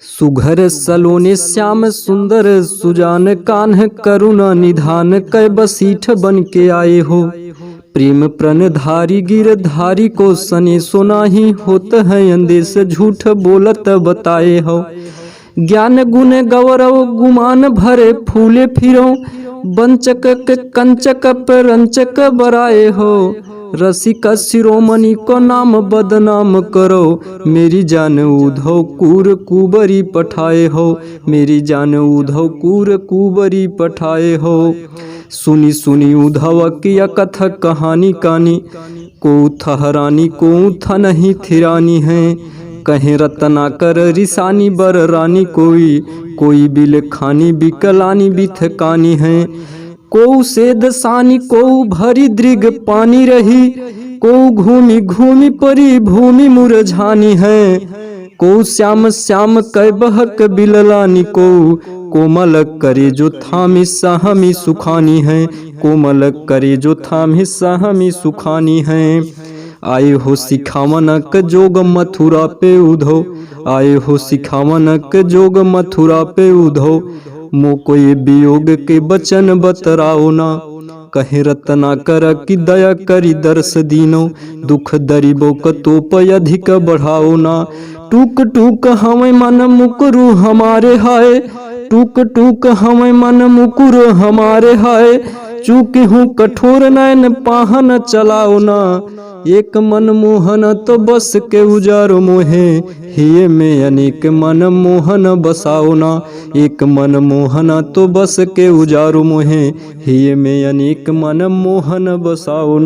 सुघर सलोने श्याम सुंदर सुजान कान्ह करुणा निधान कै बसीठ बन के आए हो। प्रेम प्रणधारी गिरधारी को सने सुनाही होत है अंदेश झूठ बोलत बताए हो। ज्ञान गुण गौरव गुमान भरे फूले फिरो बंचक के कंचक पर रंचक बराए हो। रसिक शिरोमणि को नाम बदनाम करो मेरी जान उधव कूर कुबरी पठाए हो। मेरी जान उधव कूर कुबरी पठाए हो। सुनी सुनी उधव की कथ कहानी कानी को थहरानी को थ नहीं थिरानी है। कहीं रत्नाकर रिसानी बर रानी कोई बिल खानी बिकलानी बिथकानी है। को सेद सानी को भरी दृग पानी रही को घूमी घूमी परी भूमि मुरझानी है। को श्याम श्याम कै बहक बिललानी को कोमल करे जो थामी सहमी सुखानी है। कोमल करे जो थामी सहमी सुखानी है। आए हो सिखावनक जोग मथुरा पे उधो। आए हो सिखावनक जोग मथुरा पे उधो। मोको ये वियोग के बचन बतराओ ना। कहे रत्नाकर की दया करी दर्श दीनो। दुख दरिबो कतोप अधिक बढ़ाओ ना। टूक टूक हमें मन मुकुरु हमारे हाय। टूक टूक हमें मन मुकुरु हमारे हाय। चूकी हूँ कठोर नयन पाहन चलाओ ना। एक मन मोहन तो बस के उजारो मोहे। हिये में अनेक मन मोहन बसाओ ना। एक मन मोहन तो बस के उजारो मोहे। हिये में अनेक मन मोहन बसाओ ना।